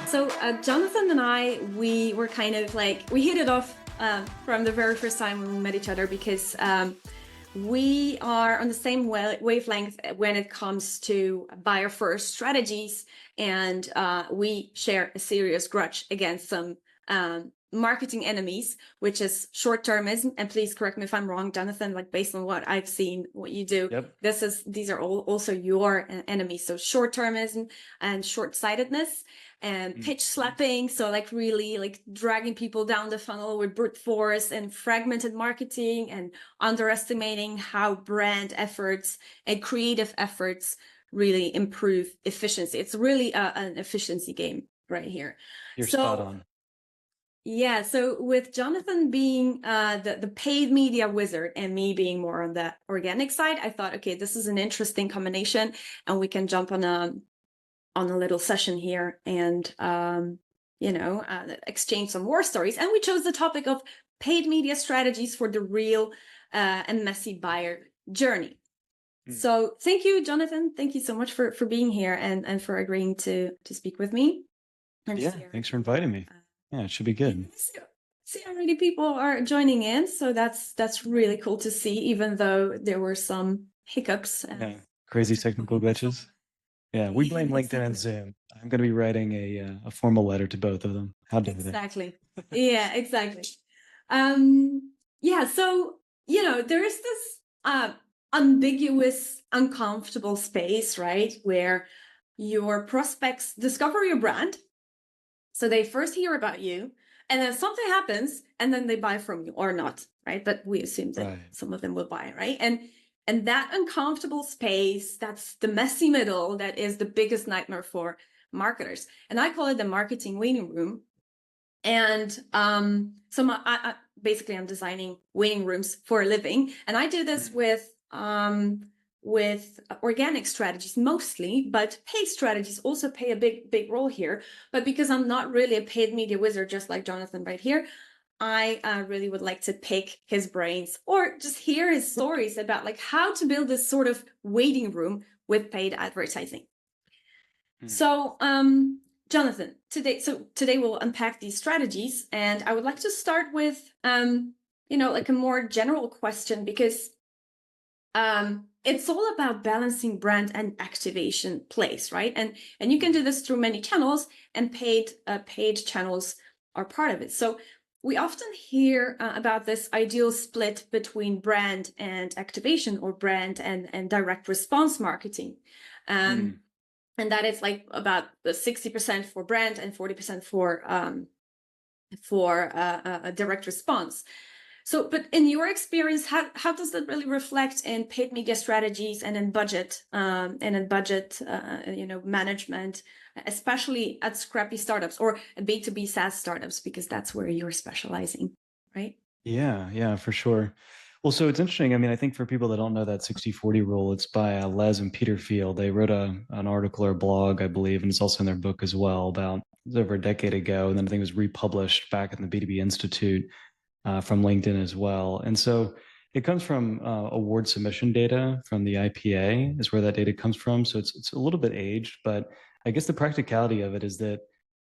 So Jonathan and I, we were kind of like, we hit it off from the very first time when we met each other because we are on the same wavelength when it comes to buyer first strategies. And we share a serious grudge against some marketing enemies, which is short-termism. And please correct me if I'm wrong, Jonathan, like based on what I've seen, what you do, Yep. these are all also your enemies. So short-termism and short-sightedness and pitch slapping. So like really like dragging people down the funnel with brute force and fragmented marketing and underestimating how brand efforts and creative efforts really improve efficiency. It's really an efficiency game right here. You're spot on. Yeah, so with Jonathan being the paid media wizard and me being more on the organic side, I thought, okay, this is an interesting combination, and we can jump on a little session here and exchange some war stories. And we chose the topic of paid media strategies for the real and messy buyer journey. So thank you, Jonathan. Thank you so much for being here and for agreeing to speak with me. Yeah, thanks for inviting me. Yeah, it should be good. See how many people are joining in. So that's really cool to see, even though there were some hiccups. Yeah, crazy technical glitches. Yeah, we blame LinkedIn and Zoom. I'm going to be writing a formal letter to both of them. How dare they? Exactly. Yeah, exactly. Yeah, so, there is this ambiguous, uncomfortable space, right? Where your prospects discover your brand. So they first hear about you, and then something happens, and then they buy from you or not, right? But we assume that some of them will buy, right? And that uncomfortable space, that's the messy middle, that is the biggest nightmare for marketers. And I call it the marketing waiting room. And so basically I'm designing waiting rooms for a living. And I do this with organic strategies mostly, but paid strategies also play a big role here. But because I'm not really a paid media wizard, just like Jonathan right here, I really would like to pick his brains or just hear his stories about like how to build this sort of waiting room with paid advertising. So, Jonathan, today we'll unpack these strategies, and I would like to start with, like a more general question, because it's all about balancing brand and activation plays, right? And you can do this through many channels, and paid channels are part of it. So we often hear about this ideal split between brand and activation, or brand and direct response marketing. And that is like about 60% for brand and 40% for a direct response. So, but in your experience, how does that really reflect in paid media strategies and in budget management, especially at scrappy startups or B2B SaaS startups, because that's where you're specializing, right? Yeah, for sure. Well, so it's interesting. I mean, I think for people that don't know that 60-40 rule, it's by Les and Peter Field. They wrote an article or a blog, I believe, and it's also in their book as well, about over a decade ago. And then I think it was republished back in the B2B Institute from LinkedIn as well. And so it comes from award submission data from the IPA is where that data comes from. So it's a little bit aged, but I guess the practicality of it is that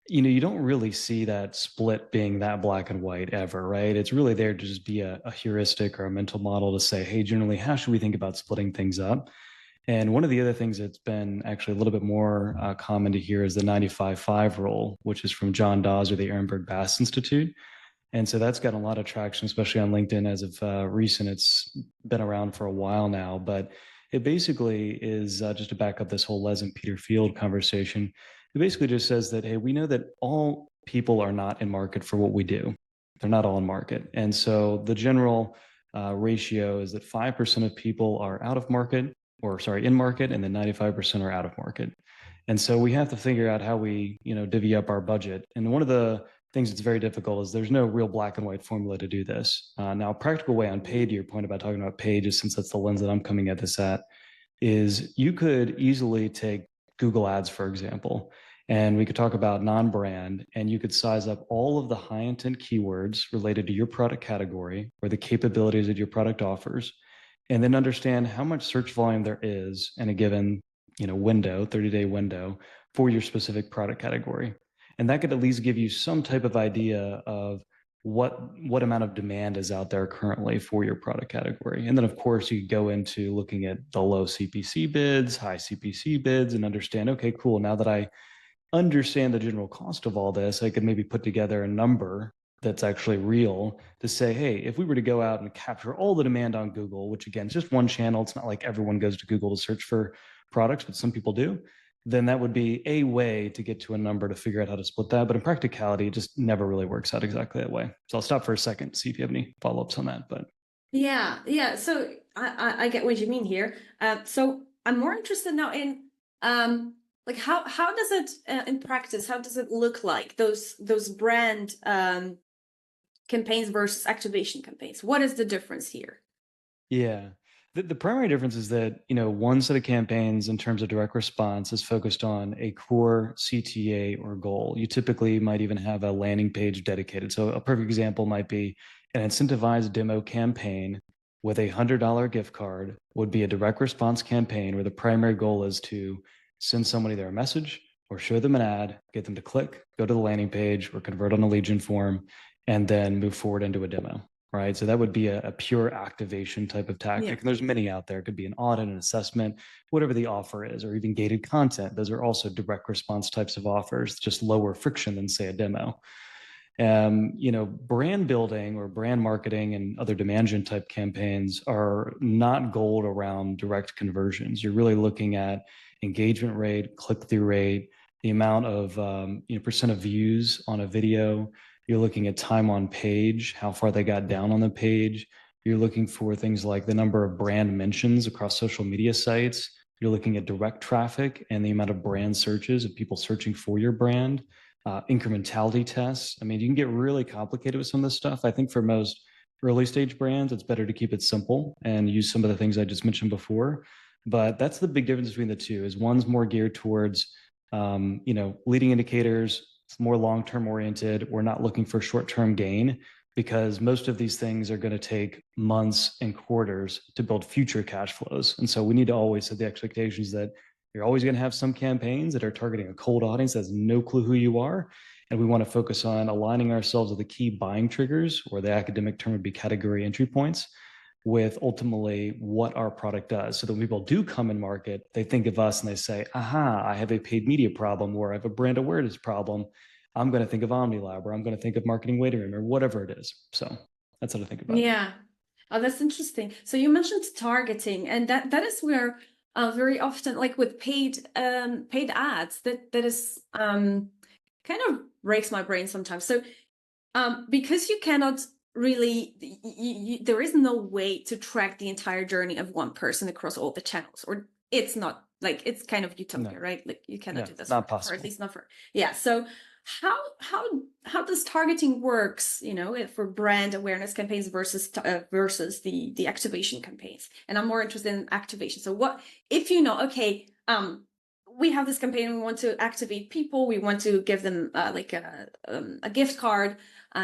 you don't really see that split being that black and white ever, right? It's really there to just be a heuristic or a mental model to say, hey, generally, how should we think about splitting things up? And one of the other things that's been actually a little bit more common to hear is the 95-5 rule, which is from John Dawes or the Ehrenberg Bass Institute. And so that's gotten a lot of traction, especially on LinkedIn as of recent. It's been around for a while now, but it basically is just to back up this whole Les and Peter Field conversation. It basically just says that, hey, we know that all people are not in market for what we do. They're not all in market. And so the general ratio is that 5% of people are out of market, in market, and then 95% are out of market. And so we have to figure out how we, divvy up our budget. And one of the things that's very difficult is there's no real black and white formula to do this. Now, a practical way on paid, to your point about talking about paid, just since that's the lens that I'm coming at this at, is you could easily take Google Ads, for example, and we could talk about non-brand, and you could size up all of the high intent keywords related to your product category or the capabilities that your product offers, and then understand how much search volume there is in a given window, 30-day window for your specific product category. And that could at least give you some type of idea of what amount of demand is out there currently for your product category. And then of course you go into looking at the low CPC bids, high CPC bids, and understand, okay, cool, now that I understand the general cost of all this, I could maybe put together a number that's actually real to say, hey, if we were to go out and capture all the demand on Google, which again is just one channel, it's not like everyone goes to Google to search for products, but some people do, then that would be a way to get to a number to figure out how to split that. But in practicality, it just never really works out exactly that way. So I'll stop for a second, see if you have any follow-ups on that. But yeah. So I get what you mean here. So I'm more interested now in like how does it in practice? How does it look like those brand campaigns versus activation campaigns? What is the difference here? yeah. The primary difference is that, one set of campaigns in terms of direct response is focused on a core CTA or goal. You typically might even have a landing page dedicated. So a perfect example might be an incentivized demo campaign with a $100 gift card would be a direct response campaign where the primary goal is to send somebody their message or show them an ad, get them to click, go to the landing page or convert on a lead gen form, and then move forward into a demo. Right. So that would be a pure activation type of tactic. Yeah. And there's many out there. It could be an audit, an assessment, whatever the offer is, or even gated content. Those are also direct response types of offers, just lower friction than, say, a demo. Brand building or brand marketing and other demand gen type campaigns are not goaled around direct conversions. You're really looking at engagement rate, click-through rate, the amount of percent of views on a video. You're looking at time on page, how far they got down on the page. You're looking for things like the number of brand mentions across social media sites. You're looking at direct traffic and the amount of brand searches of people searching for your brand. Incrementality tests. I mean, you can get really complicated with some of this stuff. I think for most early stage brands, it's better to keep it simple and use some of the things I just mentioned before. But that's the big difference between the two. Is one's more geared towards, leading indicators. It's more long-term oriented. We're not looking for short-term gain because most of these things are going to take months and quarters to build future cash flows. And so we need to always set the expectations that you're always going to have some campaigns that are targeting a cold audience that has no clue who you are. And we want to focus on aligning ourselves with the key buying triggers, or the academic term would be category entry points, with ultimately what our product does. So that when people do come in market, they think of us and they say, aha, I have a paid media problem, or I have a brand awareness problem. I'm going to think of Omni Lab, or I'm going to think of marketing waiting room, or whatever it is. So that's how to think about it. Yeah. Oh, that's interesting. So you mentioned targeting, and that is where very often, like with paid ads, that is kind of breaks my brain sometimes. So because you cannot really, there is no way to track the entire journey of one person across all the channels, or it's not like, it's kind of utopia, right? Like you cannot do this, not possible, or at least not for, yeah. So how does targeting works, for brand awareness campaigns versus the activation campaigns? And I'm more interested in activation. So what if okay, we have this campaign, we want to activate people, we want to give them like a gift card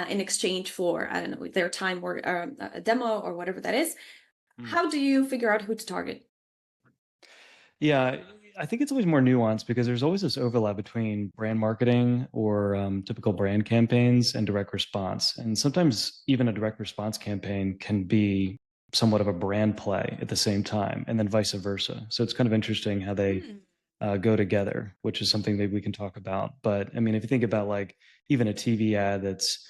in exchange for, I don't know, their time or a demo or whatever that is. How do you figure out who to target? Yeah, I think it's always more nuanced because there's always this overlap between brand marketing or typical brand campaigns and direct response. And sometimes even a direct response campaign can be somewhat of a brand play at the same time, and then vice versa. So it's kind of interesting how they go together, which is something that we can talk about. But I mean, if you think about like even a TV ad that's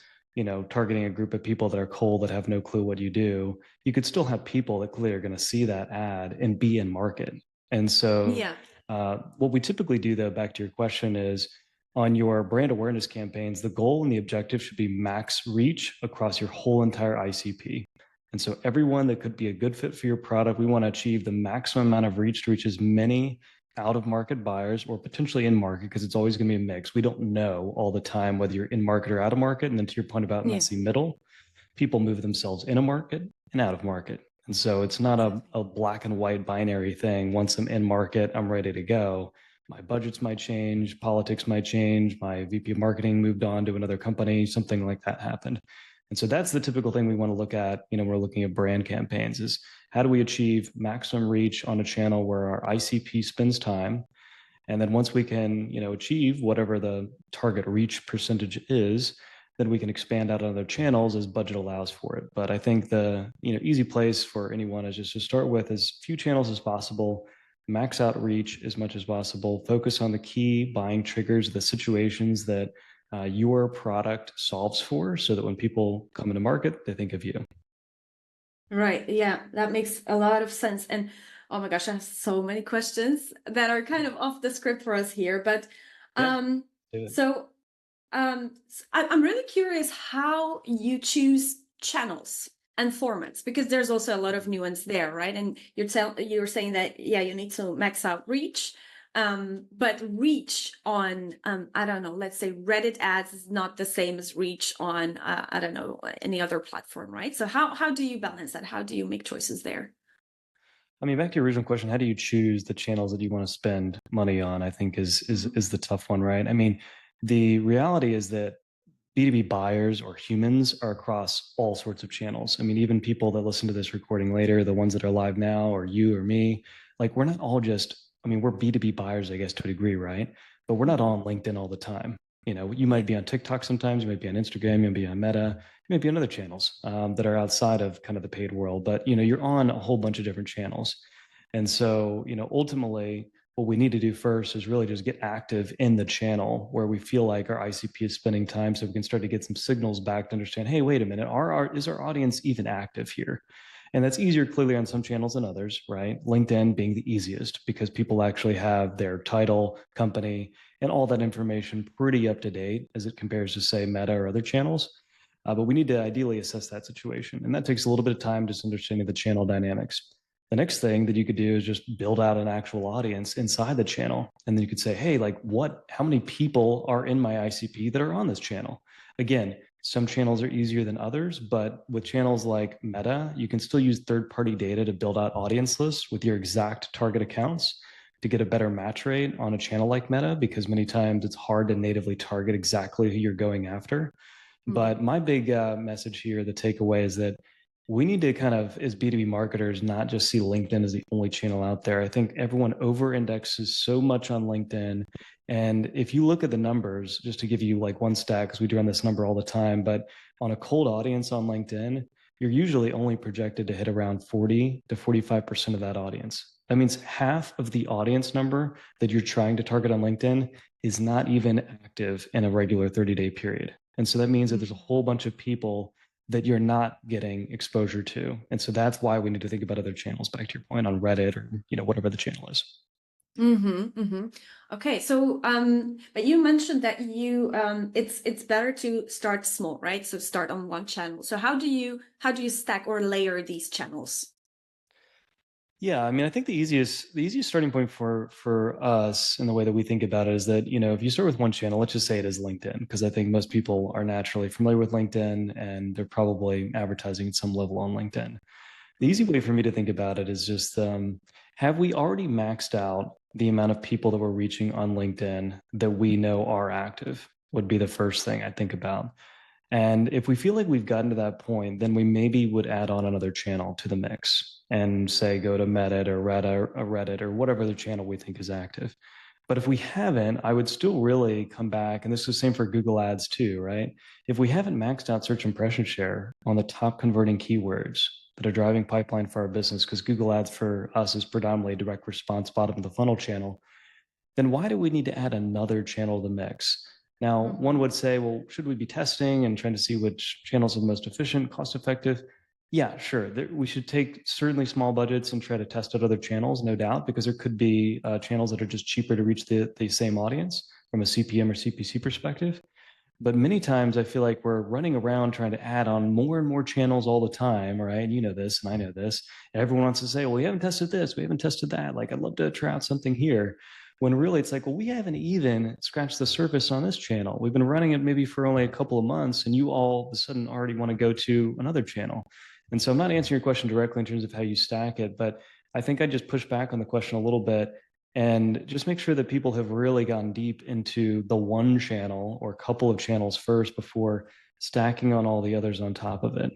targeting a group of people that are cold, that have no clue what you do, you could still have people that clearly are going to see that ad and be in market. And so what we typically do, though, back to your question, is on your brand awareness campaigns, the goal and the objective should be max reach across your whole entire ICP. And so everyone that could be a good fit for your product, we want to achieve the maximum amount of reach to reach as many out of market buyers or potentially in market, because it's always going to be a mix. We don't know all the time whether you're in market or out of market. And then to your point about messy middle, people move themselves in a market and out of market. And so it's not a black and white binary thing. Once I'm in market, I'm ready to go. My budgets might change, politics might change, my VP of marketing moved on to another company, something like that happened. And so that's the typical thing we want to look at, we're looking at brand campaigns, is how do we achieve maximum reach on a channel where our ICP spends time? And then once we can, achieve whatever the target reach percentage is, then we can expand out on other channels as budget allows for it. But I think the easy place for anyone is just to start with as few channels as possible, max out reach as much as possible, focus on the key buying triggers, the situations that your product solves for, so that when people come into market, they think of you. Right. Yeah, that makes a lot of sense. And oh my gosh, I have so many questions that are kind of off the script for us here. But Yeah, um, do it. so I'm really curious how you choose channels and formats, because there's also a lot of nuance there, right? And you're saying that, yeah, you need to max out reach. But reach on, I don't know, let's say Reddit ads is not the same as reach on, I don't know, any other platform, right? So how do you balance that? How do you make choices there? I mean, back to your original question, how do you choose the channels that you want to spend money on? I think is the tough one, right? I mean, the reality is that B2B buyers or humans are across all sorts of channels. I mean, even people that listen to this recording later, the ones that are live now, or you or me, like we're not all just, I mean, we're B2B buyers, I guess, to a degree, right? But we're not Mhm. on LinkedIn all the time. You Yeah. might be on TikTok sometimes, you might be on Instagram, you might be on Meta, you might be on other channels that are outside of kind of the paid world, but you're on a whole bunch of different channels. And so, ultimately, what we need to do first is really just get active in the channel where we feel like our ICP is spending time, so we can start to get some signals back to understand, hey, wait a minute, is our audience even active here? And that's easier clearly on some channels than others, right? LinkedIn being the easiest because people actually have their title, company, and all that information pretty up to date as it compares to, say, Meta or other channels. But we need to ideally assess that situation. And that takes a little bit of time, just understanding the channel dynamics. The next thing that you could do is just build out an actual audience inside the channel. And then you could say, hey, like how many people are in my ICP that are on this channel? Again, some channels are easier than others, but with channels like Meta, you can still use third-party data to build out audience lists with your exact target accounts to get a better match rate on a channel like Meta, because many times it's hard to natively target exactly who you're going after. Mhm. But my big message here, the takeaway is that we need to kind of, as B2B marketers, not just see LinkedIn as the only channel out there. I think everyone over indexes so much on LinkedIn. And if you look at the numbers, just to give you like one stat, because we do run this number all the time, but on a cold audience on LinkedIn, you're usually only projected to hit around 40 to 45% of that audience. That means half of the audience number that you're trying to target on LinkedIn is not even active in a regular 30-day period. And so that means that there's a whole bunch of people that you're not getting exposure to. And so that's why we need to think about other channels, back to your point on Reddit or, whatever the channel is. Mm-hmm, mm-hmm. Okay, so but you mentioned that it's better to start small, right? So start on one channel. So how do you stack or layer these channels? Yeah, I mean, I think the easiest starting point for us in the way that we think about it is that, if you start with one channel, let's just say it is LinkedIn, because I think most people are naturally familiar with LinkedIn and they're probably advertising at some level on LinkedIn. The easy way for me to think about it is just, have we already maxed out the amount of people that we're reaching on LinkedIn that we know are active, would be the first thing I think about. And if we feel like we've gotten to that point, then we maybe would add on another channel to the mix and say go to Reddit or whatever other channel we think is active. But if we haven't, I would still really come back, and this is the same for Google Ads too, right? If we haven't maxed out search impression share on the top converting keywords that are driving pipeline for our business, because Google Ads for us is predominantly direct response bottom of the funnel channel, then why do we need to add another channel to the mix? Now, one Mhm. would say, well, should we be testing and trying to see which channels are the most efficient, cost effective? Yeah, sure. We should take certainly small budgets and try to test out other channels, no doubt, because there could be channels that are just cheaper to reach the same audience from a CPM or CPC perspective. But many times I feel like we're running around trying to add on more and more channels all the time, right? You know this, and I know this. And everyone wants to say, well, we haven't tested this, we haven't tested that. Like, I'd love to try out something here. When really it's like, well, we haven't even scratched the surface on this channel. We've been running it maybe for only a couple of months, and you all of a sudden already want to go to another channel. And so I'm not answering your question directly in terms of how you stack it, but I think I just push back on the question a little bit and just make sure that people have really gone deep into the one channel or couple of channels first before stacking on all the others on top of it.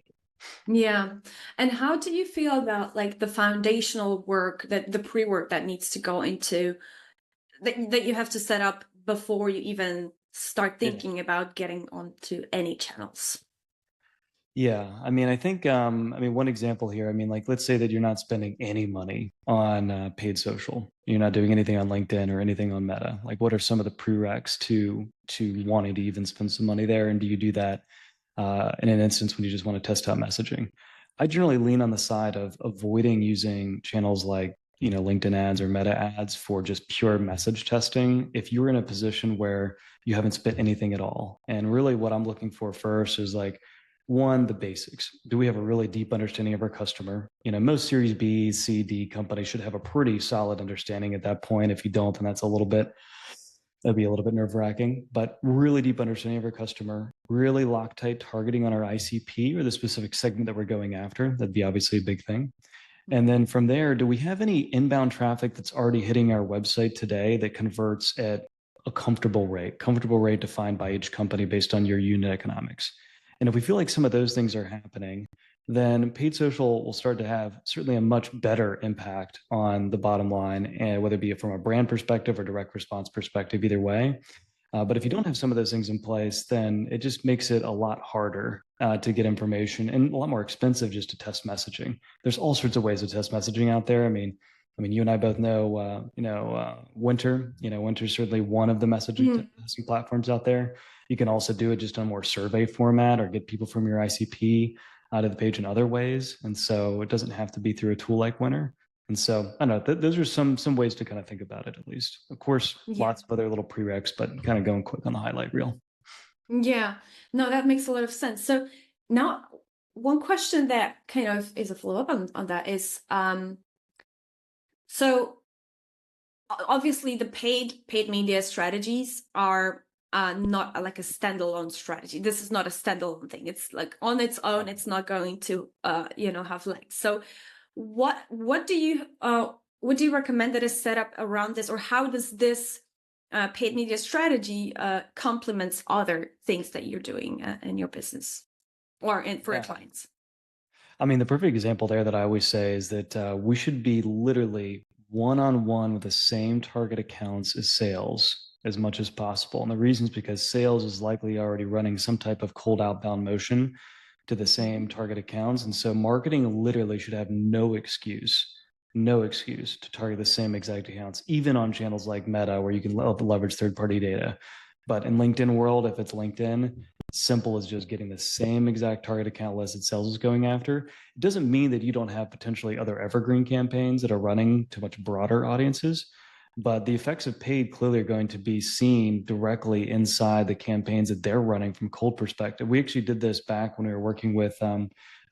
Yeah. And how do you feel about like the foundational work, that the pre-work that needs to go into that you have to set up before you even start Yeah. thinking about getting onto any channels. Yeah, I mean, I think, one example here, like, let's say that you're not spending any money on paid social. You're not doing anything on LinkedIn or anything on Meta. Like, what are some of the prereqs to wanting to even spend some money there? And do you do that in an instance when you just want to test out messaging? I generally lean on the side of avoiding using channels like, LinkedIn ads or Meta ads for just pure message testing. If you're in a position where you haven't spent anything at all, and really what I'm looking for first is like, one, the basics. Do we have a really deep understanding of our customer? Most Series B, C, D companies should have a pretty solid understanding at that point. If you don't, then that'd be a little bit nerve wracking, but really deep understanding of our customer, really Loctite targeting on our ICP or the specific segment that we're going after. That'd be obviously a big thing. And then from there, do we have any inbound traffic that's already hitting our website today that converts at a comfortable rate defined by each company based on your unit economics? And if we feel like some of those things are happening, then paid social will start to have certainly a much better impact on the bottom line, and whether it be from a brand perspective or direct response perspective, either way. But if you don't have some of those things in place, then it just makes it a lot harder to get information and a lot more expensive just to test messaging. There's all sorts of ways to test messaging out there. You and I both know, Winter. Winter's certainly one of the messaging testing platforms out there. You can also do it just on a more survey format or get people from your ICP out of the page in other ways. And so it doesn't have to be through a tool like Winter. And so I don't know, those are some ways to kind of think about it, at least. Of course, Yeah. lots of other little prereqs, but kind of going quick on the highlight reel. Yeah, no, that makes a lot of sense. So now one question that kind of is a follow-up on that is, so obviously the paid media strategies are not like a standalone strategy. This is not a standalone thing. It's like on its own, it's not going to have legs. So what do you recommend that is set up around this, or how does this paid media strategy complements other things that you're doing in your business or for your Yeah. clients? The perfect example there that I always say is that we should be literally one-on-one with the same target accounts as sales as much as possible. And the reason is because sales is likely already running some type of cold outbound motion to the same target accounts. And so marketing literally should have no excuse to target the same exact accounts, even on channels like Meta, where you can leverage third-party data. But in LinkedIn world, if it's LinkedIn, simple as just getting the same exact target account list that sales is going after. It doesn't mean that you don't have potentially other evergreen campaigns that are running to much broader audiences, but the effects of paid clearly are going to be seen directly inside the campaigns that they're running from cold perspective. We actually did this back when we were working with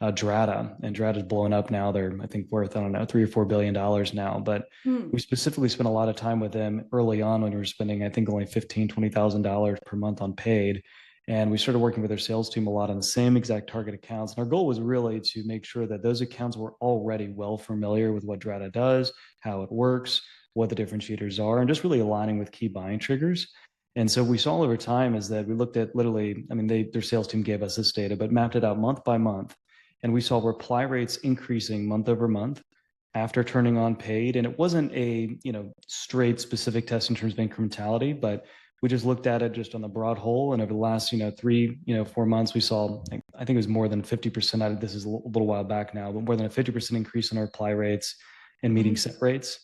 Drata, and Drata's blown up now. They're, I think, worth, I don't know, $3 or $4 billion now, but we specifically spent a lot of time with them early on when we were spending, I think, only $15,000-$20,000 per month on paid. And we started working with their sales team a lot on the same exact target accounts. And our goal was really to make sure that those accounts were already well familiar with what Drata does, how it works, what the differentiators are, and just really aligning with key buying triggers. And so we saw over time is that we looked at literally, their sales team gave us this data, but mapped it out month by month. And we saw reply rates increasing month over month after turning on paid. And it wasn't a, straight specific test in terms of incrementality, but we just looked at it just on the broad whole. And over the last, 4 months, we saw, I think it was more than 50% out of this is a little while back now, but more than a 50% increase in our reply rates and meeting set rates.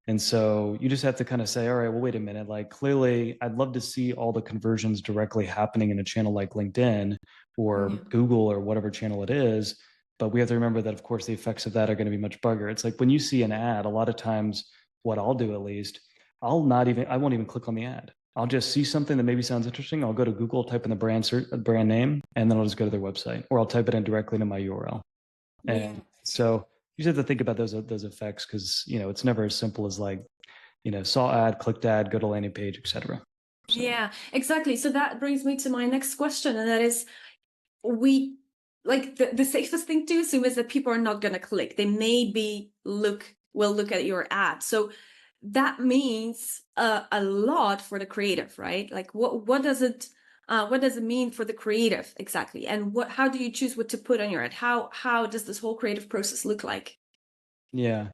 And so you just have to kind of say, all right, well, wait a minute. Like, clearly, I'd love to see all the conversions directly happening in a channel like LinkedIn or Google or whatever channel it is. But we have to remember that, of course, the effects of that are going to be much bigger. It's like when you see an ad, a lot of times, what I'll do at least, I won't even click on the ad. I'll just see something that maybe sounds interesting. I'll go to Google, type in the brand name, and then I'll just go to their website, or I'll type it in directly to my URL. And so you just have to think about those effects, because it's never as simple as like, saw ad, clicked ad, go to landing page, etc. So. Yeah, exactly. So that brings me to my next question, and that is, the safest thing to assume is that people are not going to click. They maybe will look at your ad. So that means a lot for the creative, right? Like what does it mean for the creative exactly? And how do you choose what to put on your ad? How does this whole creative process look like? Yeah, I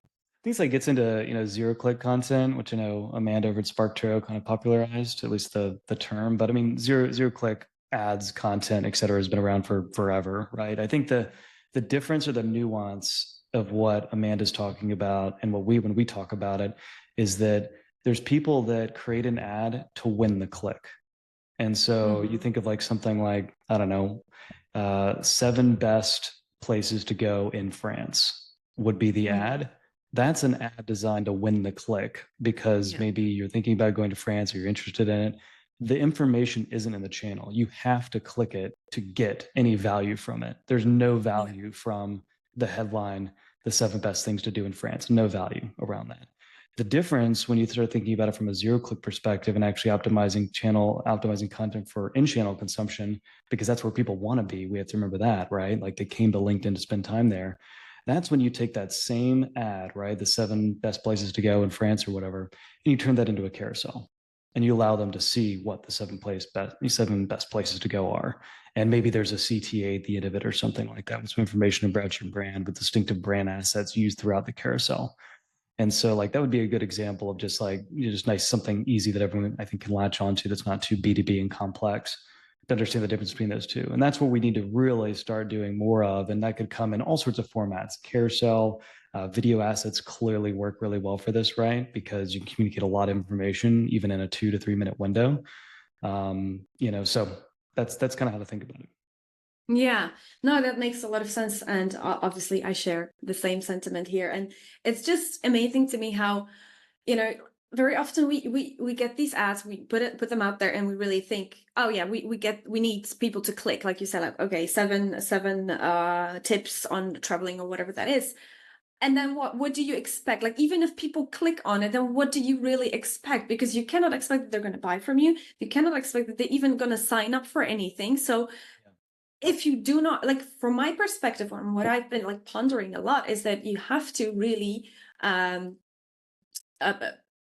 think it gets into, zero click content, which I know Amanda over at SparkToro kind of popularized, at least the term. But I mean, zero click ads, content, et cetera, has been around for forever, right? I think the difference or the nuance of what Amanda's talking about and when we talk about it is that there's people that create an ad to win the click. And so you think of like something like, I don't know, 7 best places to go in France would be the ad. That's an ad designed to win the click because maybe you're thinking about going to France or you're interested in it. The information isn't in the channel. You have to click it to get any value from it. There's no value from the headline, the 7 best things to do in France. No value around that. The difference when you start thinking about it from a zero click perspective and actually optimizing content for in-channel consumption, because that's where people want to be. We have to remember that, right? Like they came to LinkedIn to spend time there. That's when you take that same ad, right? The 7 best places to go in France or whatever, and you turn that into a carousel and you allow them to see what the 7 best places to go are. And maybe there's a CTA at the end of it or something like that with some information about your brand with distinctive brand assets used throughout the carousel. And so like that would be a good example of just like just nice something easy that everyone I think can latch onto that's not too B2B and complex to understand the difference between those two. And that's what we need to really start doing more of. And that could come in all sorts of formats. Carousel, video assets clearly work really well for this, right? Because you can communicate a lot of information even in a 2 to 3 minute window. So that's kind of how to think about it. Yeah, no, that makes a lot of sense. And obviously, I share the same sentiment here. And it's just amazing to me how, very often we get these ads, we put them out there, and we really think, oh yeah, we need people to click, like you said, like okay, seven tips on traveling or whatever that is. And then what do you expect? Like, even if people click on it, then what do you really expect? Because you cannot expect that they're going to buy from you. You cannot expect that they're even going to sign up for anything. So if you do not, like, from my perspective, on what I've been like pondering a lot, is that you have to really uh,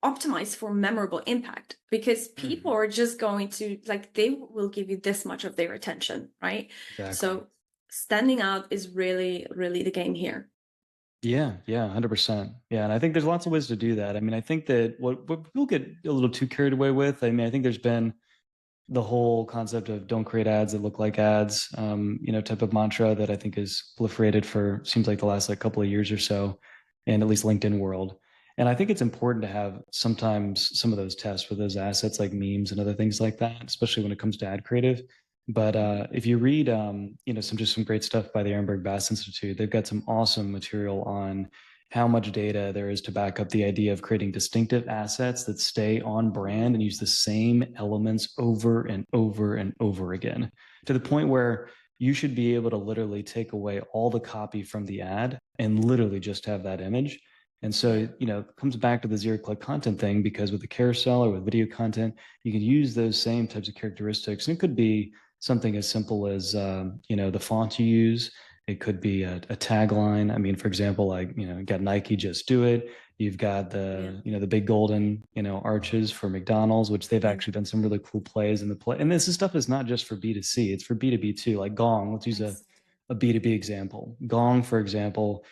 optimize for memorable impact, because people are just going to, like, they will give you this much of their attention, right? Exactly. So standing out is really, really the game here. Yeah, 100%. Yeah, and I think there's lots of ways to do that. I mean, I think that what people get a little too carried away with, I mean, I think there's been the whole concept of don't create ads that look like ads, type of mantra that I think is proliferated for seems like the last like couple of years or so, in at least LinkedIn world. And I think it's important to have sometimes some of those tests with those assets like memes and other things like that, especially when it comes to ad creative. But if you read, some great stuff by the Ehrenberg Bass Institute, they've got some awesome material on how much data there is to back up the idea of creating distinctive assets that stay on brand and use the same elements over and over and over again, to the point where you should be able to literally take away all the copy from the ad and literally just have that image. And so, it comes back to the zero click content thing, because with the carousel or with video content, you can use those same types of characteristics. And it could be something as simple as, the font you use. It could be a tagline. I mean, for example, like, you got Nike, just do it. You've got the big golden, arches for McDonald's, which they've actually done some really cool plays in the play. And this stuff is not just for B2C, it's for B2B too. Like Gong, let's use a B2B example. Gong, for example,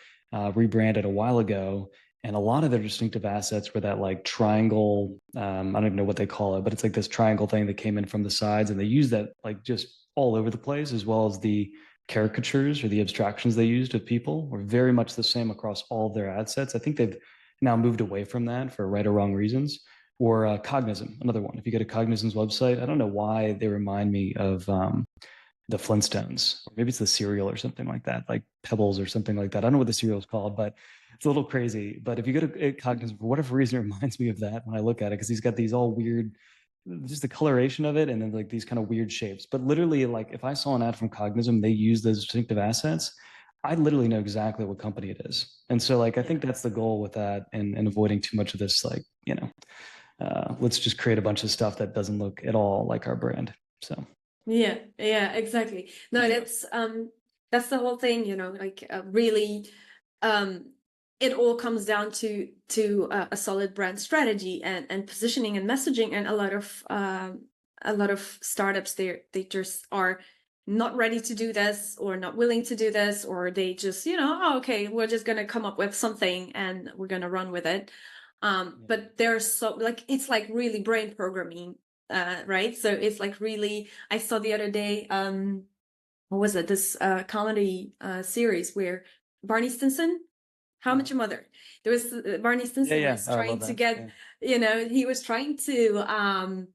rebranded a while ago. And a lot of their distinctive assets were that like triangle, I don't even know what they call it, but it's like this triangle thing that came in from the sides. And they use that like just all over the place, as well as the caricatures or the abstractions they used of people were very much the same across all of their ad sets. I think they've now moved away from that for right or wrong reasons. Or Cognizant, another one. If you go to Cognizant's website, I don't know why they remind me of the Flintstones, or maybe it's the cereal or something like that, like Pebbles or something like that. I don't know what the cereal is called, but it's a little crazy. But if you go to Cognizant, for whatever reason, it reminds me of that when I look at it, because he's got these all weird, just the coloration of it, and then like these kind of weird shapes. But literally, like if I saw an ad from Cognizant, they use those distinctive assets, I literally know exactly what company it is. And so like I think that's the goal with that, and avoiding too much of this, like, let's just create a bunch of stuff that doesn't look at all like our brand. So Yeah, exactly. No, that's the whole thing, like really, it all comes down to a solid brand strategy and positioning and messaging. And a lot of startups, they just are not ready to do this or not willing to do this, or they just, oh, okay, we're just going to come up with something and we're going to run with it. But there's so like, it's like really brain programming, right? So it's like really, I saw the other day, what was it? This comedy series where Barney Stinson, How Much Your Mother. There was Barney Yeah, Stinson yeah. was Oh, I love trying to that. get, he was trying to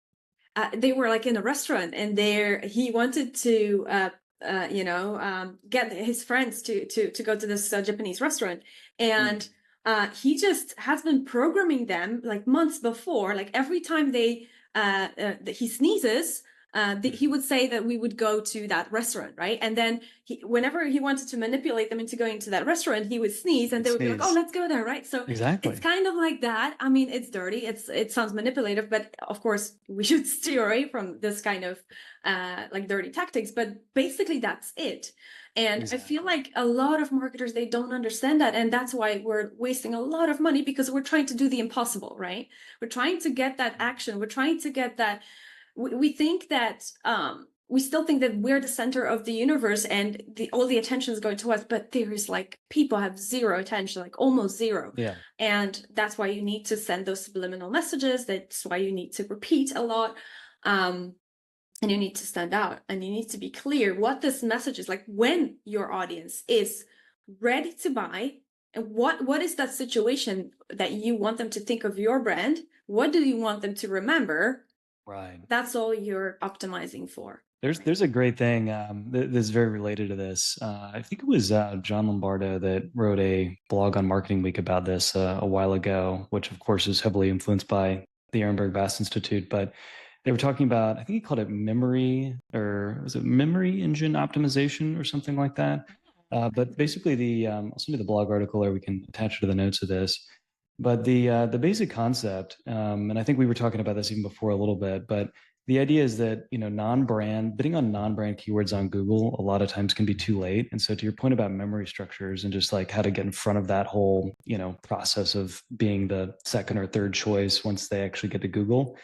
they were like in a restaurant, and there he wanted to get his friends to go to this Japanese restaurant, and he just has been programming them like months before, like every time he sneezes, he would say that we would go to that restaurant, right? And then whenever he wanted to manipulate them into going to that restaurant, he would sneeze, and You'd they would be like, "Oh, sneeze. let's go there," right? So it's Exactly. kind of like that. I mean, it's dirty. It sounds manipulative, but of course we should steer away from this kind of like dirty tactics. But basically, that's it. And I feel Exactly. like a lot of marketers, they don't understand that, and that's why we're wasting a lot of money, because we're trying to do the impossible, right? We're trying to get that action. We're trying to get that. We think that we still think that we're the center of the universe and all the attention is going to us, but there's like people have zero attention, like almost zero. Yeah. And that's why you need to send those subliminal messages. That's why you need to repeat a lot. And you need to stand out, and you need to be clear what this message is, like when your audience is ready to buy, and what is that situation that you want them to think of your brand? What do you want them to remember? Right. That's all you're optimizing for. There's a great thing that's very related to this. I think it was John Lombardo that wrote a blog on Marketing Week about this a while ago, which of course is heavily influenced by the Ehrenberg Bass Institute. But they were talking about, I think he called it memory, or was it memory engine optimization or something like that. But basically, I'll send you the blog article, or we can attach it to the notes of this. But the basic concept, and I think we were talking about this even before a little bit, but the idea is that non-brand bidding on non-brand keywords on Google a lot of times can be too late. And so to your point about memory structures and just like how to get in front of that whole process of being the second or third choice once they actually get to Google,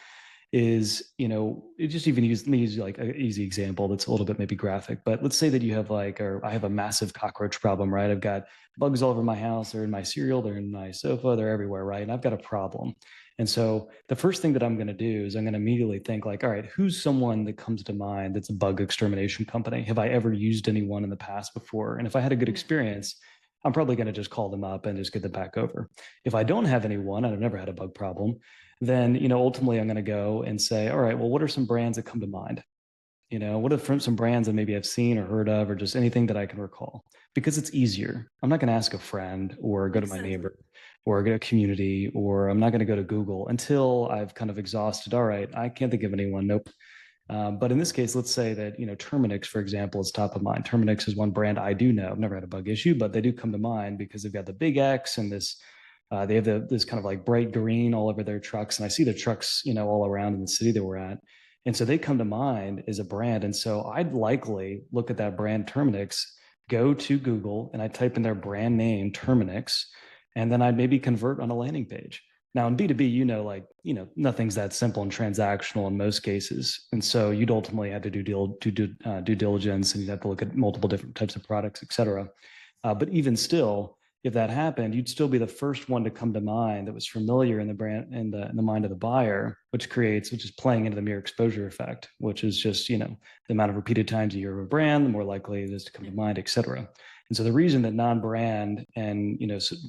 is, it just even use like an easy example that's a little bit maybe graphic, but let's say that you have or I have a massive cockroach problem, right? I've got bugs all over my house. They're in my cereal, they're in my sofa, they're everywhere, right? And I've got a problem. And so the first thing that I'm going to do is I'm going to immediately think like, all right, who's someone that comes to mind that's a bug extermination company? Have I ever used anyone in the past before? And if I had a good experience, I'm probably going to just call them up and just get them back over. If I don't have anyone, and I've never had a bug problem, then ultimately I'm going to go and say, all right, well, what are some brands that come to mind? What are some brands that maybe I've seen or heard of, or just anything that I can recall? Because it's easier. I'm not going to ask a friend or go to my Exactly. neighbor or go to a community, or I'm not going to go to Google until I've kind of exhausted. All right, I can't think of anyone. Nope. But in this case, let's say that, Terminix, for example, is top of mind. Terminix is one brand I do know. I've never had a bug issue, but they do come to mind because they've got the big X and this, they have this kind of like bright green all over their trucks. And I see the trucks, all around in the city that we're at. And so they come to mind as a brand. And so I'd likely look at that brand Terminix, go to Google, and I type in their brand name, Terminix, and then I'd maybe convert on a landing page. Now in B2B, nothing's that simple and transactional in most cases. And so you'd ultimately have to do due diligence, and you'd have to look at multiple different types of products, et cetera. But even still, if that happened, you'd still be the first one to come to mind that was familiar in the brand, in the mind of the buyer, which is playing into the mere exposure effect, which is just, the amount of repeated times you hear of a brand, the more likely it is to come to mind, et cetera. And so the reason that non-brand and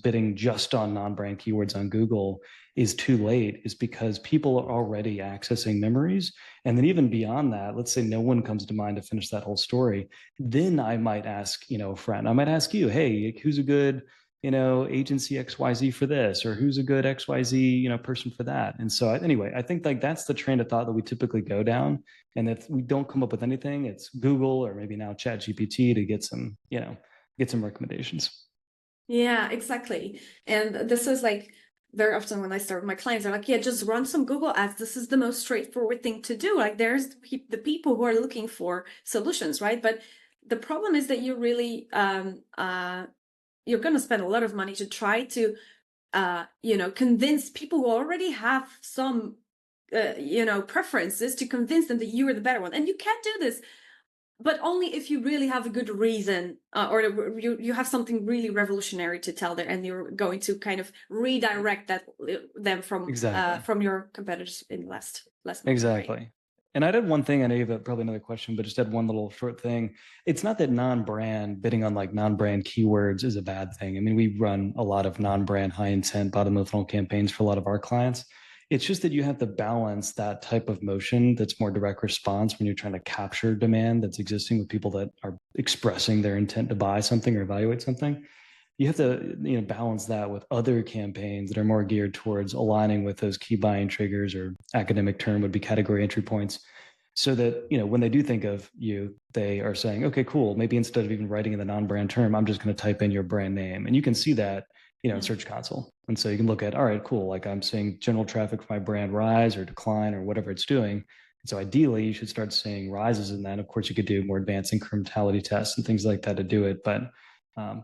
bidding just on non-brand keywords on Google is too late is because people are already accessing memories. And then even beyond that, let's say no one comes to mind to finish that whole story. Then I might ask, a friend, I might ask you, hey, who's a good, agency XYZ for this, or who's a good XYZ, person for that. And so anyway, I think like that's the train of thought that we typically go down. And if we don't come up with anything, it's Google or maybe now Chat GPT to get some recommendations. Yeah, exactly. And this is like very often when I start with my clients, they're like, yeah, just run some Google ads. This is the most straightforward thing to do. Like there's the people who are looking for solutions, right? But the problem is that you really, you're going to spend a lot of money to try to, convince people who already have some, preferences, to convince them that you are the better one. And you can't do this but only if you really have a good reason, or you have something really revolutionary to tell there, and you're going to kind of redirect them from your competitors in less moment, right? Exactly. And I'd add one thing. I know you have probably another question, but just add one little short thing. It's not that non-brand bidding on like non-brand keywords is a bad thing. I mean, we run a lot of non-brand, high intent, bottom of the funnel campaigns for a lot of our clients. It's just that you have to balance that type of motion that's more direct response when you're trying to capture demand that's existing with people that are expressing their intent to buy something or evaluate something. You have to balance that with other campaigns that are more geared towards aligning with those key buying triggers, or academic term would be category entry points, so that when they do think of you, they are saying, okay, cool, maybe instead of even writing in the non-brand term, I'm just going to type in your brand name. And you can see that in Search Console. And so you can look at, all right, cool, like I'm seeing general traffic for my brand rise or decline or whatever it's doing. And so ideally you should start seeing rises in that. Of course, you could do more advanced incrementality tests and things like that to do it, but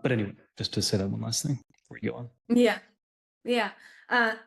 anyway, just to say that one last thing before you go on. Yeah. Yeah.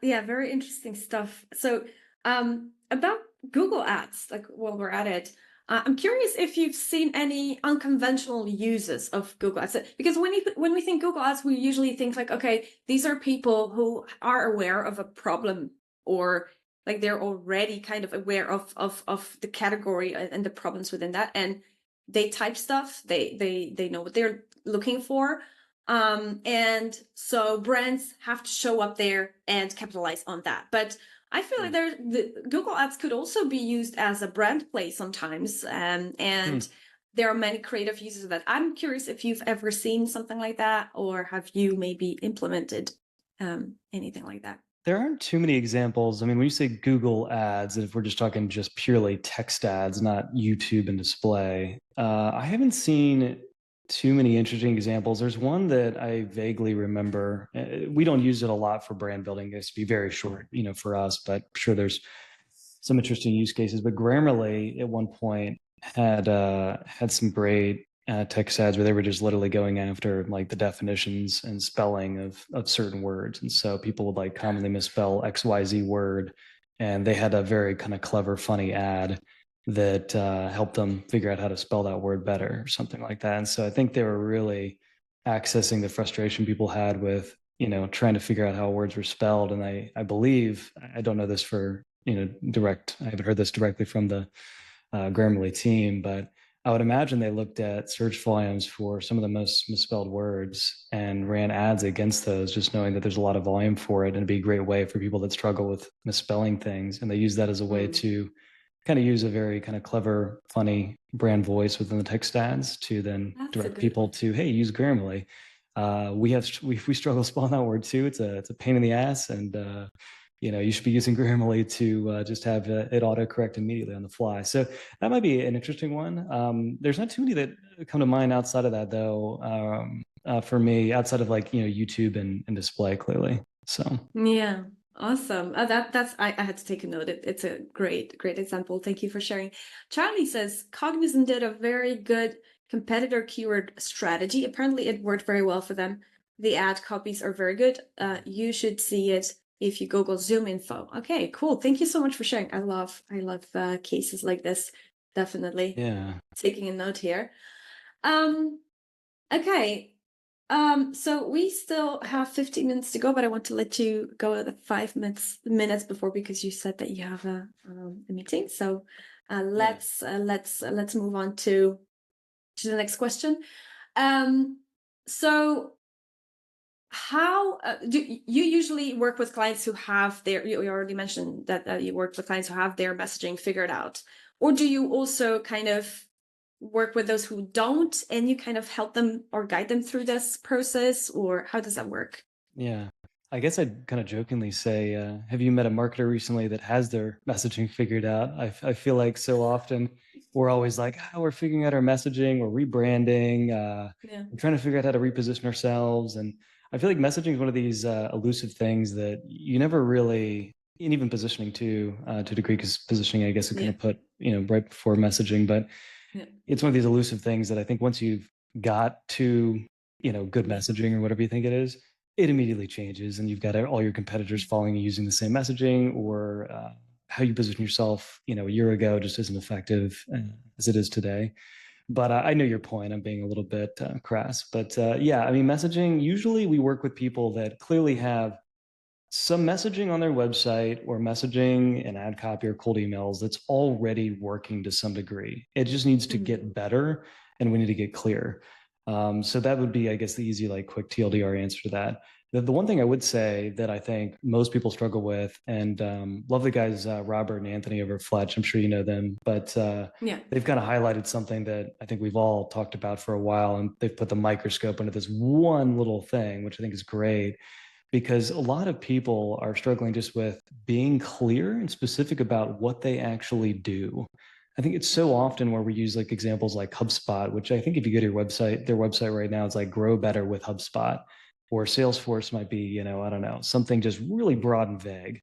Yeah, very interesting stuff. So, about Google Ads, like while we're at it, I'm curious if you've seen any unconventional uses of Google Ads. Because when we think Google Ads, we usually think like, okay, these are people who are aware of a problem, or like they're already kind of aware of the category and the problems within that, and they type stuff. They know what they're looking for. And so brands have to show up there and capitalize on that. But I feel like the Google Ads could also be used as a brand play sometimes. And there are many creative uses of that. I'm curious if you've ever seen something like that, or have you maybe implemented anything like that? There aren't too many examples. I mean, when you say Google ads, if we're just talking just purely text ads, not YouTube and display, I haven't seen too many interesting examples. There's one that I vaguely remember. We don't use it a lot for brand building. It's to be very short, for us, but I'm sure there's some interesting use cases. But Grammarly at one point had some great text ads where they were just literally going after like the definitions and spelling of certain words, and so people would like commonly misspell XYZ word, and they had a very kind of clever, funny ad that helped them figure out how to spell that word better or something like that. And so I think they were really accessing the frustration people had with trying to figure out how words were spelled. And I believe, I don't know this for direct, I haven't heard this directly from the Grammarly team, but I would imagine they looked at search volumes for some of the most misspelled words and ran ads against those, just knowing that there's a lot of volume for it, and it'd be a great way for people that struggle with misspelling things. And they use that as a way to kind of use a very kind of clever, funny brand voice within the text ads to then direct people to, hey, use Grammarly. We struggle spelling that word too. It's a pain in the ass, and you should be using Grammarly to just have it autocorrect immediately on the fly. So that might be an interesting one. There's not too many that come to mind outside of that, though. For me, outside of like YouTube and display, clearly. So yeah. Awesome. I had to take a note. It's a great example. Thank you for sharing. Charlie says Cognizant did a very good competitor keyword strategy. Apparently it worked very well for them. The ad copies are very good. You should see it if you Google Zoom info. Okay, cool. Thank you so much for sharing. I love cases like this. Definitely. yeah. Taking a note here. Okay. So we still have 15 minutes to go, but I want to let you go the 5 minutes before, because you said that you have a meeting. So let's move on to the next question. So how do you usually work with clients who have you already mentioned that you work with clients who have their messaging figured out, or do you also kind of work with those who don't, and you kind of help them or guide them through this process, or how does that work? Yeah. I guess I'd kind of jokingly say, have you met a marketer recently that has their messaging figured out? I feel like so often we're always like, we're figuring out our messaging, we're rebranding, we're trying to figure out how to reposition ourselves. And I feel like messaging is one of these elusive things that you never really, and even positioning too, to a degree, because positioning, I guess, is kind of put, right before messaging. But it's one of these elusive things that I think once you've got to, good messaging or whatever you think it is, it immediately changes, and you've got all your competitors following you using the same messaging, or how you position yourself, a year ago just isn't effective as it is today. But I know your point. I'm being a little bit crass. But yeah, I mean, messaging, usually we work with people that clearly have some messaging on their website or messaging and ad copy or cold emails that's already working to some degree. It just needs to Mm. get better and we need to get clear. So that would be, I guess, the easy, like quick TLDR answer to that. The one thing I would say that I think most people struggle with, and love the guys, Robert and Anthony over at Fletch. I'm sure you know them, but Yeah. they've kind of highlighted something that I think we've all talked about for a while, and they've put the microscope into this one little thing, which I think is great because a lot of people are struggling just with being clear and specific about what they actually do. I think it's so often where we use like examples like HubSpot, which I think if you go to your website, their website right now, it's like grow better with HubSpot, or Salesforce might be, I don't know, something just really broad and vague.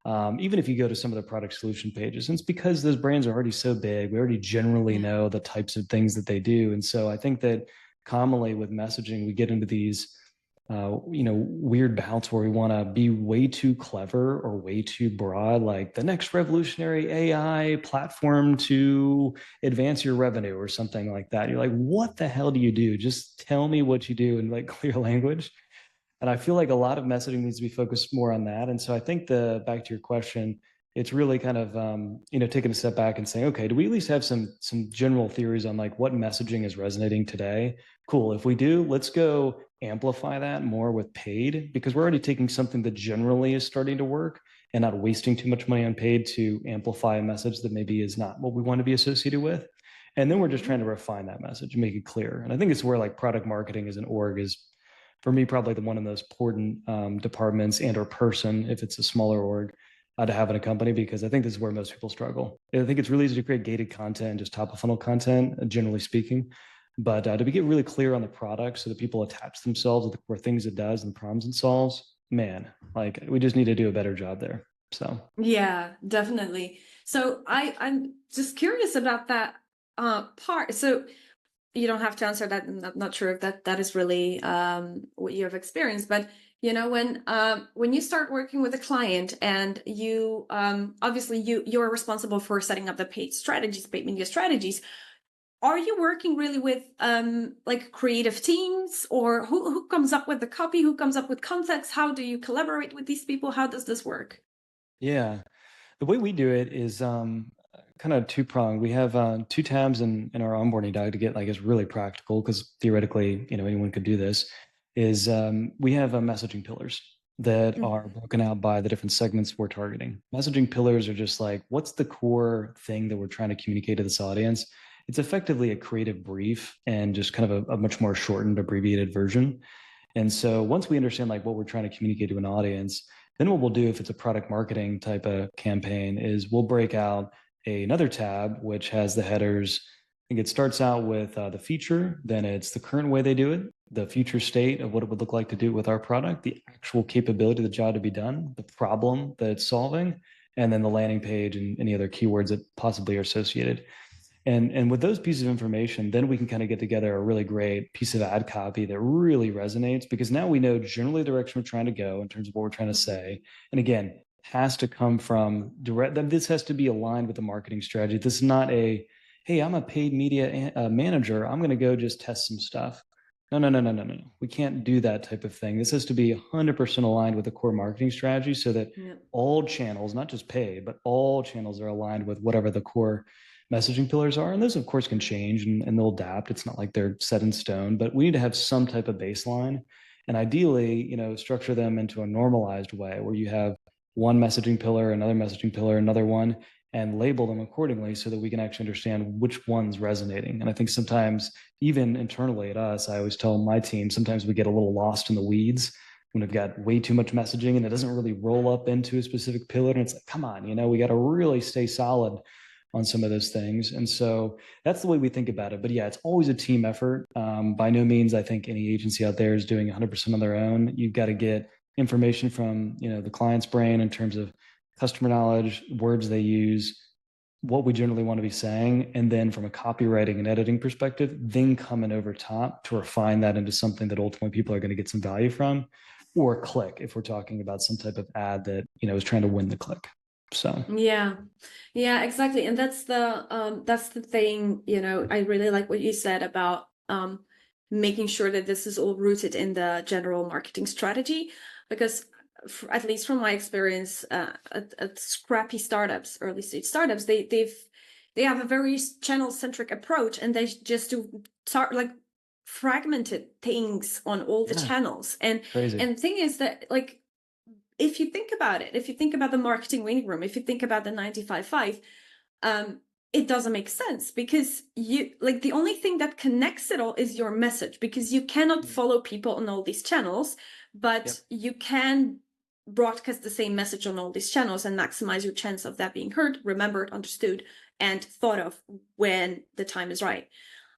Even if you go to some of the product solution pages, and it's because those brands are already so big, we already generally Yeah. know the types of things that they do. And so I think that commonly with messaging, we get into these weird bouts where we want to be way too clever or way too broad, like the next revolutionary AI platform to advance your revenue or something like that. You're like, what the hell do you do? Just tell me what you do in like clear language. And I feel like a lot of messaging needs to be focused more on that. And so I think the back to your question, it's really kind of taking a step back and saying, okay, do we at least have some general theories on like what messaging is resonating today? Cool. If we do, let's go amplify that more with paid because we're already taking something that generally is starting to work and not wasting too much money on paid to amplify a message that maybe is not what we want to be associated with. And then we're just Hmm. trying to refine that message and make it clear. And I think it's where like product marketing as an org is for me probably the one of the most important departments and or person if it's a smaller org to have in a company because I think this is where most people struggle. I think it's really easy to create gated content, just top of funnel content, generally speaking. But to get really clear on the product so that people attach themselves to the core things it does and the problems it solves, man, like we just need to do a better job there. So Yeah, definitely. So I'm just curious about that part. So you don't have to answer that. I'm not sure if that is really what you have experienced, but when you start working with a client and you obviously you're responsible for setting up the paid strategies, paid media strategies. Are you working really with like creative teams, or who comes up with the copy? Who comes up with context? How do you collaborate with these people? How does this work? yeah, the way we do it is kind of two pronged. We have two tabs in our onboarding doc to get like it's really practical because theoretically, anyone could do this. Is we have messaging pillars that are Mhm. broken out by the different segments we're targeting. Messaging pillars are just like what's the core thing that we're trying to communicate to this audience. It's effectively a creative brief and just kind of a much more shortened, abbreviated version. And so once we understand like what we're trying to communicate to an audience, then what we'll do if it's a product marketing type of campaign is we'll break out another tab which has the headers. I think it starts out with the feature, then it's the current way they do it, the future state of what it would look like to do it with our product, the actual capability of the job to be done, the problem that it's solving, and then the landing page and any other keywords that possibly are associated. And with those pieces of information, then we can kind of get together a really great piece of ad copy that really resonates because now we know generally the direction we're trying to go in terms of what we're trying to say. And again, has to come from direct. This has to be aligned with the marketing strategy. This is not a, hey, I'm a paid media manager. I'm going to go just test some stuff. No, no, no, no, no, no. We can't do that type of thing. This has to be 100% aligned with the core marketing strategy so that Yeah. all channels, not just paid, but all channels are aligned with whatever the core messaging pillars are. And those, of course, can change and they'll adapt. It's not like they're set in stone, but we need to have some type of baseline. And ideally, structure them into a normalized way where you have one messaging pillar, another messaging pillar, another one, and label them accordingly so that we can actually understand which one's resonating. And I think sometimes, even internally at us, I always tell my team, sometimes we get a little lost in the weeds when we've got way too much messaging and it doesn't really roll up into a specific pillar. And it's like, come on, we got to really stay solid on some of those things. And so that's the way we think about it. But yeah, it's always a team effort. By no means, I think any agency out there is doing 100% on their own. You've got to get information from, the client's brain in terms of customer knowledge, words they use, what we generally want to be saying. And then from a copywriting and editing perspective, then coming over top to refine that into something that ultimately people are going to get some value from or click if we're talking about some type of ad that, is trying to win the click. So yeah, exactly. And that's the thing, I really like what you said about making sure that this is all rooted in the general marketing strategy, because at least from my experience at scrappy startups, early stage startups, they have a very channel centric approach, and they just do like fragmented things on all the channels. And crazy. the thing is that, like, if you think about it, if you think about the marketing waiting room, if you think about the 95.5, it doesn't make sense, because the only thing that connects it all is your message, because you cannot follow people on all these channels, but you can broadcast the same message on all these channels and maximize your chance of that being heard, remembered, understood, and thought of when the time is right.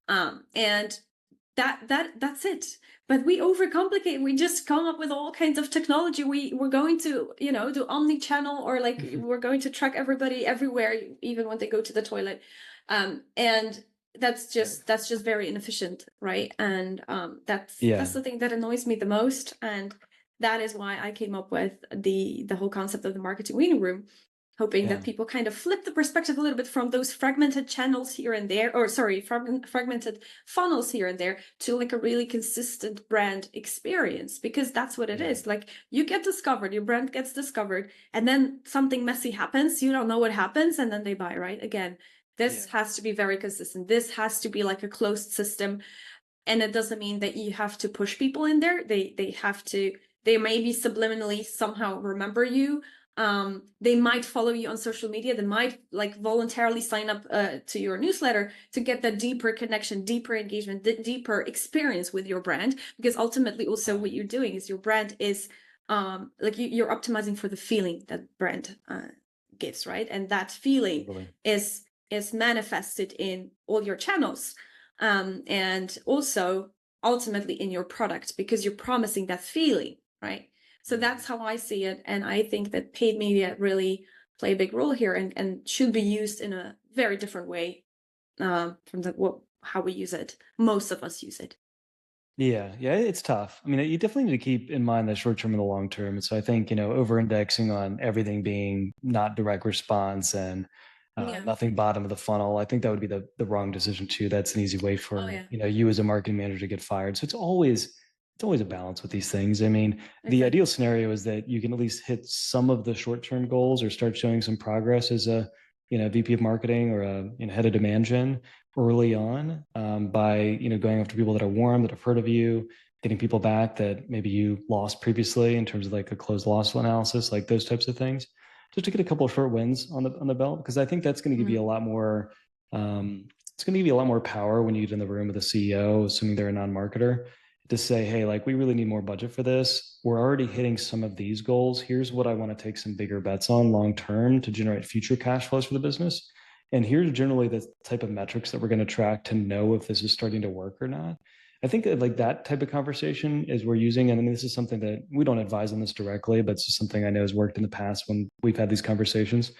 And that's it. But we overcomplicate. We just come up with all kinds of technology. We're going to do omni-channel, or like we're going to track everybody everywhere, even when they go to the toilet, and that's just very inefficient, right? And that's the thing that annoys me the most, and that is why I came up with the whole concept of the marketing waiting room, hoping that people kind of flip the perspective a little bit from those fragmented channels here and there, or sorry, fragmented funnels here and there, to like a really consistent brand experience, because that's what it is. Like, you get discovered, your brand gets discovered, and then something messy happens, you don't know what happens, and then they buy, right? Again, this has to be very consistent. This has to be like a closed system. And it doesn't mean that you have to push people in there. They maybe subliminally somehow remember you. They might follow you on social media. They might like voluntarily sign up to your newsletter to get that deeper connection, deeper engagement, deeper experience with your brand. Because ultimately, also what you're doing is your brand is like you're optimizing for the feeling that brand gives, right? And that feeling is manifested in all your channels, and also ultimately in your product, because you're promising that feeling, right? So that's how I see it. And I think that paid media really play a big role here, and should be used in a very different way from how we use it. Most of us use it. Yeah, it's tough. I mean, you definitely need to keep in mind the short term and the long term. And so I think, over-indexing on everything being not direct response and nothing bottom of the funnel, I think that would be the wrong decision too. That's an easy way for, you as a marketing manager to get fired. So it's always a balance with these things. I mean, the ideal scenario is that you can at least hit some of the short-term goals or start showing some progress as a, VP of marketing or a head of demand gen early on, by going after people that are warm, that have heard of you, getting people back that maybe you lost previously in terms of like a closed loss analysis, like those types of things, just to get a couple of short wins on the belt, because I think that's going to give you a lot more. It's going to give you a lot more power when you get in the room with a CEO, assuming they're a non-marketer, to say, hey, like, we really need more budget for this. We're already hitting some of these goals. Here's what I want to take some bigger bets on long term to generate future cash flows for the business. And here's generally the type of metrics that we're going to track to know if this is starting to work or not. I think that like that type of conversation is we're using, and I mean, this is something that we don't advise on this directly, but it's just something I know has worked in the past when we've had these conversations.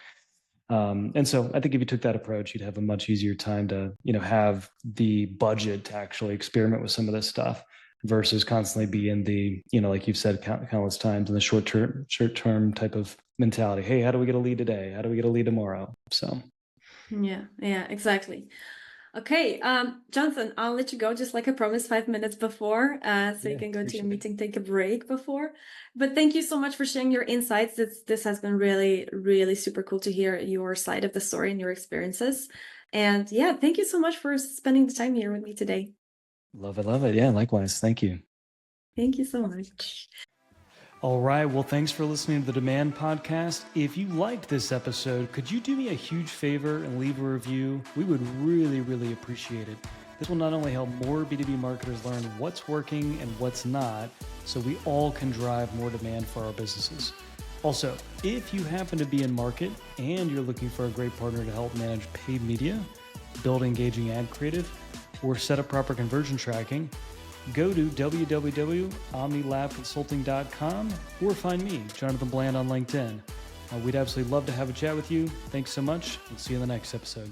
And so I think if you took that approach, you'd have a much easier time to, have the budget to actually experiment with some of this stuff versus constantly be in the, like you've said countless times, in the short term type of mentality. Hey, how do we get a lead today? How do we get a lead tomorrow? So. Yeah, exactly. Okay, Jonathan, I'll let you go, just like I promised, 5 minutes before, so you can go to your meeting, take a break before. But thank you so much for sharing your insights. This has been really, really super cool to hear your side of the story and your experiences. And yeah, thank you so much for spending the time here with me today. Love it. Yeah, likewise. Thank you. Thank you so much. All right. Well, thanks for listening to the Demand Podcast. If you liked this episode, could you do me a huge favor and leave a review? We would really, really appreciate it. This will not only help more B2B marketers learn what's working and what's not, so we all can drive more demand for our businesses. Also, if you happen to be in market and you're looking for a great partner to help manage paid media, build engaging ad creative, or set up proper conversion tracking, go to www.omnilabconsulting.com or find me, Jonathan Bland, on LinkedIn. We'd absolutely love to have a chat with you. Thanks so much, and see you in the next episode.